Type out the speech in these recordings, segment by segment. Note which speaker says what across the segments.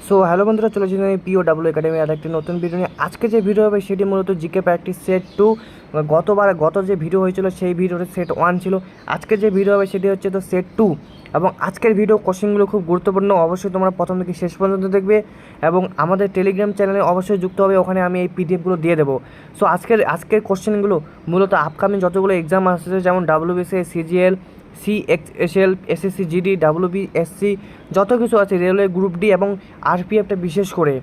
Speaker 1: So hello বন্ধুরা, চলে এসেছি আমি POW একাডেমি আর একটি নতুন ভিডিও নিয়ে। আজকে যে ভিডিও হবে সেটি মূলত জিকে প্র্যাকটিস সেট 2। গত যে ভিডিও হয়েছিল সেই ভিডিওটা সেট 1 ছিল। আজকে যে ভিডিও হবে সেটি হচ্ছে তো সেট 2। এবং আজকের ভিডিও কোশ্চেনগুলো খুব গুরুত্বপূর্ণ, অবশ্যই তোমরা প্রথম থেকে শেষ পর্যন্ত দেখবে এবং আমাদের টেলিগ্রাম চ্যানেলে অবশ্যই যুক্ত হবে, ওখানে আমি এই পিডিএফগুলো দিয়ে দেবো। সো আজকের কোশ্চেনগুলো মূলত আপকামিং যতগুলো এক্সাম আসছে, যেমন WBCS, CGL, CXL, SSC GD, WBSC, যত কিছু আছে, রেলওয়ে গ্রুপ ডি এবং RPFটা বিশেষ করে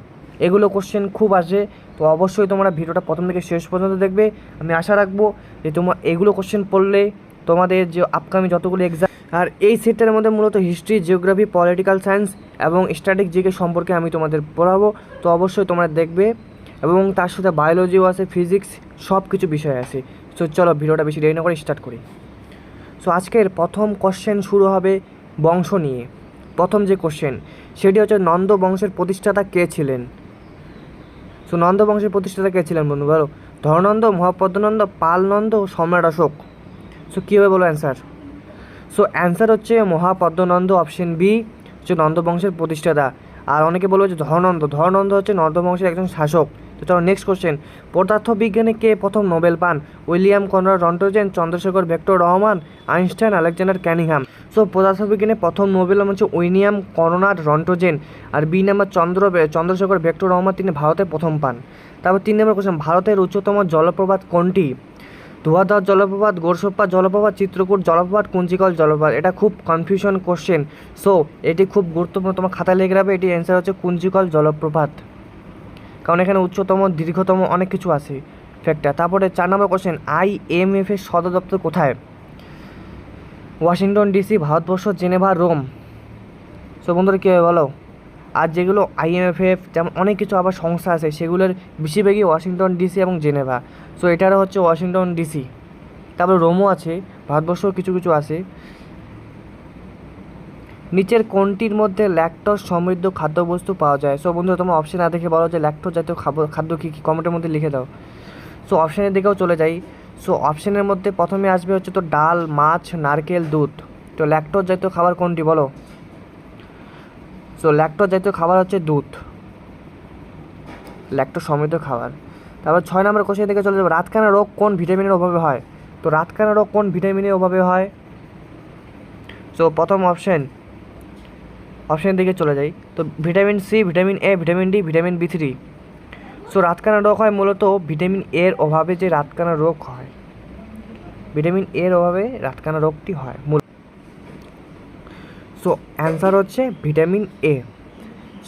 Speaker 1: এগুলো কোশ্চেন খুব আসে। তো অবশ্যই তোমরা ভিডিওটা প্রথম থেকে শেষ পর্যন্ত দেখবে। আমি আশা রাখবো যে তোমার এগুলো কোশ্চেন পড়লে তোমাদের যে আপকামিং যতগুলো এক্সাম, আর এই সেটটার মধ্যে মূলত হিস্ট্রি, জিওগ্রাফি, পলিটিক্যাল সায়েন্স এবং স্ট্যাটিক জিকে সম্পর্কে আমি তোমাদের পড়াবো। তো অবশ্যই তোমরা দেখবে এবং তার সাথে বায়োলজিও আছে, ফিজিক্স, সব কিছু বিষয় আছে। তো চলো ভিডিওটা বেশি দেরি না করে স্টার্ট করি। সো আজকের প্রথম কোশ্চেন শুরু হবে বংশ নিয়ে। প্রথম যে কোশ্চেন সেটি হচ্ছে নন্দ বংশের প্রতিষ্ঠাতা কে ছিলেন? সো নন্দ বংশের প্রতিষ্ঠাতা কে ছিলেন বন্ধু, বলো? ধননন্দ, মহাপদ্মনন্দ, পালনন্দ, সম্রাট অশোক। সো কী হবে বলো অ্যান্সার? সো অ্যান্সার হচ্ছে মহাপদ্মনন্দ, অপশন বি হচ্ছে নন্দ বংশের প্রতিষ্ঠাতা। আর অনেকে বলবে যে ধননন্দ হচ্ছে নন্দ বংশের একজন শাসক। তো চলো নেক্সট কোশ্চেন। পদার্থবিজ্ঞানে কে প্রথম নোবেল পান? উইলিয়াম কনরাড রন্টোজেন, চন্দ্রশেখর ভেক্টর Raman, Einstein, Alexander Cunningham. So পদার্থবিজ্ঞানে প্রথম নোবেল হচ্ছে উইলিয়াম কনরাড রন্টোজেন। আর বি নাম্বার চন্দ্রশেখর ভেক্টর রহমান, তিনি ভারতে প্রথম পান। তারপর 3 নম্বর কোশ্চেন, ভারতের উচ্চতম জলপ্রপাত কোনটি? ধোঁয়াধার জলপ্রপাত, গোরসপ্পা জলপ্রপাত, চিত্রকূট জলপ্রপাত, কুঞ্চিকল জলপ্রপাত। এটা খুব কনফিউশন কোশ্চেন, সো এটি খুব গুরুত্বপূর্ণ, তোমার খাতায় লিখে রাখবে। এটি অ্যান্সার হচ্ছে কুঞ্চিকল জলপ্রপাত, কারণ এখানে উচ্চতম, দীর্ঘতম অনেক কিছু আছে ফ্যাক্টর। তারপরে 4 নম্বর কোশ্চেন, IMF এর সদর দপ্তর কোথায়? Washington DC, Bharatvarsha, Geneva, Rome. So বন্ধুরা কী হবে বলো? আর যেগুলো IMF যেমন অনেক কিছু আবার সংস্থা আছে, সেগুলোর বেশিরভাগই ওয়াশিংটন DC এবং জেনেভা। সো এটারও হচ্ছে ওয়াশিংটন DC। তারপর রোমও আছে, ভারতবর্ষও কিছু কিছু আছে। নিচের কোনটির মধ্যে ল্যাকটোজ সমৃদ্ধ খাদ্যবস্তু পাওয়া যায়? সো বন্ধুরা তোমরা অপশন না দেখে বলো যে ল্যাকটোজ জাতীয় খাদ্য কী কী, কমেন্টের মধ্যে লিখে দাও। সো অপশানের দিকেও চলে যাই। সো অপশানের মধ্যে প্রথমে আসবে হচ্ছে তো ডাল, মাছ, নারকেল, দুধ। তো ল্যাকটোজ জাতীয় খাবার কোনটি বলো? সো ল্যাকটোজ জাতীয় খাবার হচ্ছে দুধ, ল্যাকটোজ সমৃদ্ধ খাবার। তারপর 6 নম্বর কোশ্চেন দিকে চলে যাবো। রাতকানা রোগ কোন ভিটামিনের অভাবে হয়? তো রাতকানা রোগ কোন ভিটামিনের অভাবে হয়? সো প্রথম অপশানের দিকে চলে যাই। তো vitamin C, vitamin A, vitamin D, vitamin B3। So রাতকানা রোগ হয় মূলত ভিটামিন এর অভাবে, যে রাতকানা রোগ হয় ভিটামিন এর অভাবে রাতকানা রোগটি হয় মূল। সো অ্যান্সার হচ্ছে ভিটামিন এ।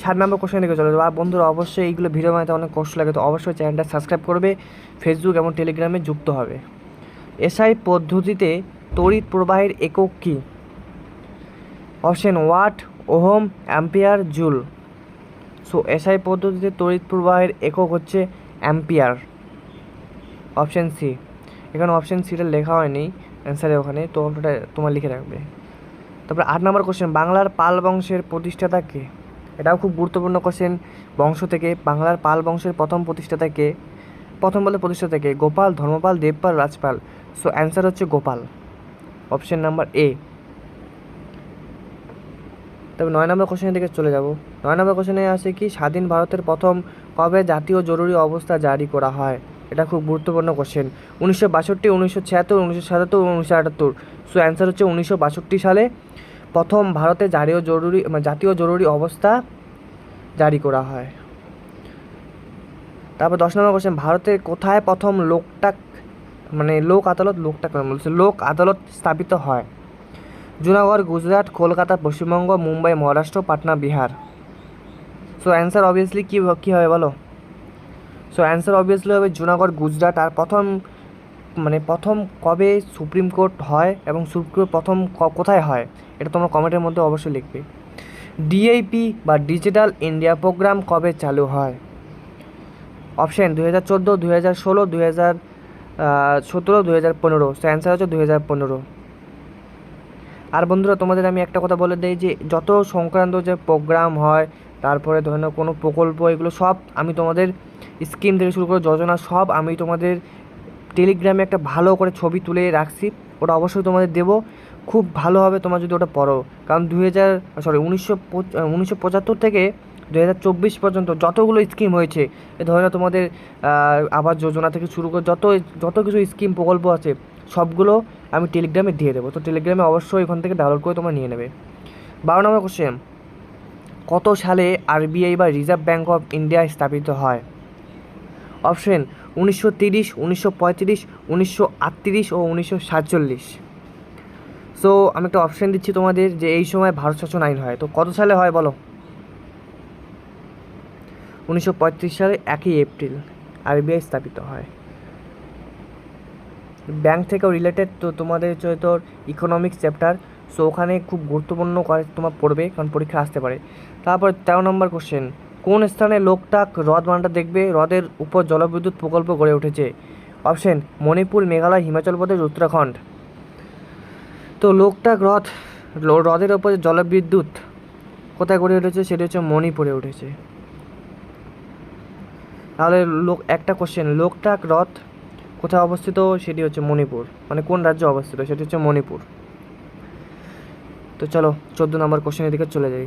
Speaker 1: 7 নম্বর কোশ্চেন দিকে চলে যাবো। আর বন্ধুরা অবশ্যই এইগুলো ভিডিও বানাতে অনেক কষ্ট লাগে, তো অবশ্যই চ্যানেলটা সাবস্ক্রাইব করবে, ফেসবুক এবং টেলিগ্রামে যুক্ত হবে। SI পদ্ধতিতে তড়িৎ প্রবাহের একক কী? Option watt, ohm, ampere, joule. So SI পদ্ধতিতে তড়িৎ প্রবাহের একক হচ্ছে অ্যাম্পিয়ার, অপশন সি। এখানে অপশন সিটা লেখা হয়নি অ্যান্সারে ওখানে, তো ওটা তোমার লিখে রাখবে। তারপরে 8 নম্বর কোশ্চেন, বাংলার পাল বংশের প্রতিষ্ঠাতা কে? এটাও খুব গুরুত্বপূর্ণ কোশ্চেন। বংশ থেকে বাংলার পাল বংশের প্রথম প্রতিষ্ঠাতা কে? প্রথম বলে প্রতিষ্ঠাতা কে? গোপাল, ধর্মপাল, দেবপাল, রাজপাল। সো অ্যান্সার হচ্ছে গোপাল, অপশন নাম্বার এ। তবে 9 নম্বর কোশ্চেনের দিকে চলে যাব। 9 নম্বর কোশ্চেনে আছে কি, স্বাধীন ভারতের প্রথম কবে জাতীয় জরুরি অবস্থা জারি করা হয়? এটা খুব গুরুত্বপূর্ণ কোশ্চেন। 1962, 1976, 1977, 1978। সো অ্যান্সার হচ্ছে 1962 সালে প্রথম ভারতে জাতীয় জরুরি অবস্থা জারি করা হয়। তারপর 10 নম্বর কোশ্চেন, ভারতে কোথায় প্রথম লোক আদালত স্থাপিত হয়? Junagadh, Gujarat, Kolkata, Paschimbanga, Mumbai, Maharashtra, Patna, Bihar. So answer obviously কী হবে বলো? সো অ্যান্সার অবভিয়াসলি হবে জুনাগড়, গুজরাট। আর প্রথম কবে সুপ্রিম কোর্ট হয় এবং সুপ্রিম কোর্ট প্রথম কোথায় হয়, এটা তোমরা কমেন্টের মধ্যে অবশ্যই লিখবে। DIP বা ডিজিটাল ইন্ডিয়া প্রোগ্রাম কবে চালু হয়? অপশান 2014, 2016, 2017, 2015। সো অ্যান্সার হচ্ছে 2015। আর বন্ধুরা তোমাদের আমি একটা কথা বলে দিই যে যত সংক্রান্ত যে প্রোগ্রাম হয়, তারপরে ধরে নাও কোনো প্রকল্প, এগুলো সব আমি তোমাদের স্কিম থেকে শুরু করে যোজনা সব আমি তোমাদের টেলিগ্রামে একটা ভালো করে ছবি তুলে রাখছি, ওটা অবশ্যই তোমাদের দেবো। খুব ভালো হবে তোমরা যদি ওটা পড়ো, কারণ 1975 থেকে 2024 পর্যন্ত যতগুলো স্কিম হয়েছে, এ ধরো তোমাদের আবাস যোজনা থেকে শুরু করে যত কিছু স্কিম প্রকল্প আছে সবগুলো আমি টেলিগ্রামে দিয়ে দেবো। তো টেলিগ্রামে অবশ্যই এখান থেকে ডাউনলোড করে তোমরা নিয়ে নেবে। 12 নম্বর কোশ্চেন, কত সালে আরবিআই বা রিজার্ভ ব্যাঙ্ক অফ ইন্ডিয়া স্থাপিত হয়? অপশন 1930, 1935, 1938 ও 1947। সো আমি একটা অপশান দিচ্ছি তোমাদের যে এই সময় ভারত শাসন আইন হয়, তো কত সালে হয় বলো? 1935 সালে 1 এপ্রিল আরবিআই স্থাপিত হয়। ব্যাংক থেকেও রিলেটেড, তো তোমাদের হচ্ছে তোর ইকোনমিক্স চ্যাপ্টার, সো ওখানে খুব গুরুত্বপূর্ণ করে তোমার পড়বে, কারণ পরীক্ষা আসতে পারে। তারপর 13 নম্বর কোশ্চেন, কোন স্থানে লোকটাক হ্রদ বাঁধটা দেখবে হ্রদের উপর জলবিদ্যুৎ প্রকল্প গড়ে উঠেছে? অপশন মণিপুর, মেঘালয়, হিমাচল প্রদেশ, উত্তরাখণ্ড। তো লোকটাক হ্রদের ওপর জলবিদ্যুৎ কোথায় গড়ে উঠেছে? সেটা হচ্ছে মণিপুরে উঠেছে। তাহলে একটা কোশ্চেন, লোকটাক হ্রদ কোথায় অবস্থিত? সেটি হচ্ছে মণিপুর, মানে কোন রাজ্যে অবস্থিত সেটি হচ্ছে মণিপুর। তো চলো 14 নম্বর কোশ্চেনের দিকে চলে যাই।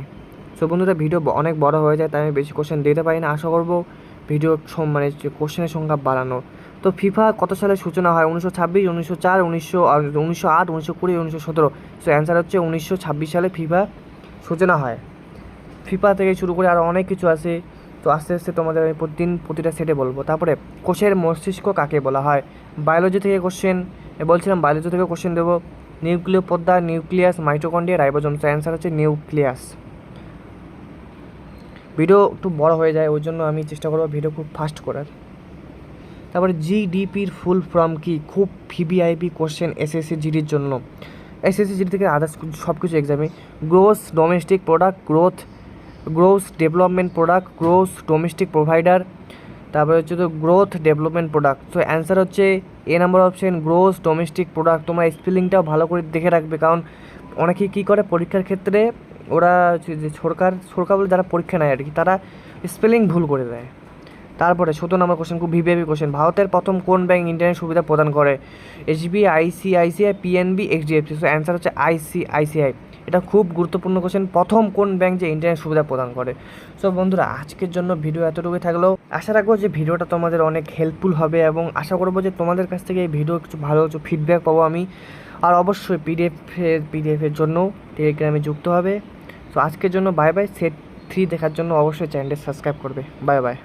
Speaker 1: সো বন্ধুরা, ভিডিও অনেক বড় হয়ে যায়, তাই আমি বেশি কোশ্চেন দিতে পারি না। আশা করবো ভিডিও মানে কোশ্চেনের সংখ্যা বাড়ানো। তো ফিফা কত সালে সূচনা হয়? 1926, 1904, 1908, 1920, 1917। সো অ্যান্সার হচ্ছে 1926 সালে ফিফা সূচনা হয়। ফিফা থেকে শুরু করে আরও অনেক কিছু আছে, তো আস্তে আস্তে তোমাদের আমি প্রতিটা সেটে বলবো। তারপরে কোষের মস্তিষ্ক কাকে বলা হয়? বায়োলজি থেকে কোশ্চেন বলছিলাম, বায়োলজি থেকে কোশ্চেন দেবো। নিউক্লিয় পর্দা, নিউক্লিয়াস, মাইটোকন্ড্রিয়া, রাইবোজোম। তো অ্যান্সার হচ্ছে নিউক্লিয়াস। ভিডিও একটু বড় হয়ে যায়, ওই জন্য আমি চেষ্টা করবো ভিডিও খুব ফাস্ট করার। তারপরে জিডিপির ফুল ফর্ম কি? খুব ভিভিআইপি কোশ্চেন এসএসসি জিডির জন্য, এসএসসি জিডি থেকে আদার্স সব কিছু এক্সামে। Gross domestic product, gross development product, gross domestic provider, তারপরে হচ্ছে তো গ্রোথ ডেভেলপমেন্ট প্রোডাক্ট। তো অ্যান্সার হচ্ছে A number option, gross domestic product. তোমার স্পেলিংটাও ভালো করে দেখে রাখবে, কারণ অনেকেই কী করে পরীক্ষার ক্ষেত্রে ওরা যে সরকার বলে যারা পরীক্ষা নেয় আর কি, তারা স্পেলিং ভুল করে দেয়। তারপরে 17 নম্বর কোশ্চেন, খুব ভিভিআইপি কোশ্চেন, ভারতের প্রথম কোন ব্যাংক ইন্টারনেট সুবিধা প্রদান করে? SBI, ICICI, PNB, HDFC. So answer হচ্ছে আইসিআইসিআই। এটা খুব গুরুত্বপূর্ণ কোশ্চেন, প্রথম কোন ব্যাংক যে ইন্টারনেট সুবিধা প্রদান করে। সো বন্ধুরা, আজকের জন্য ভিডিও এতটুকুই থাকলেও আশা রাখবো যে ভিডিওটা তোমাদের অনেক হেল্পফুল হবে, এবং আশা করবো যে তোমাদের কাছ থেকে এই ভিডিও কিছু ভালো কিছু ফিডব্যাক পাবো আমি। আর অবশ্যই পিডিএফের জন্য টেলিগ্রামে যুক্ত হবে। সো আজকের জন্য বাই বাই। সেট 3 দেখার জন্য অবশ্যই চ্যানেলটি সাবস্ক্রাইব করবে। Bye bye.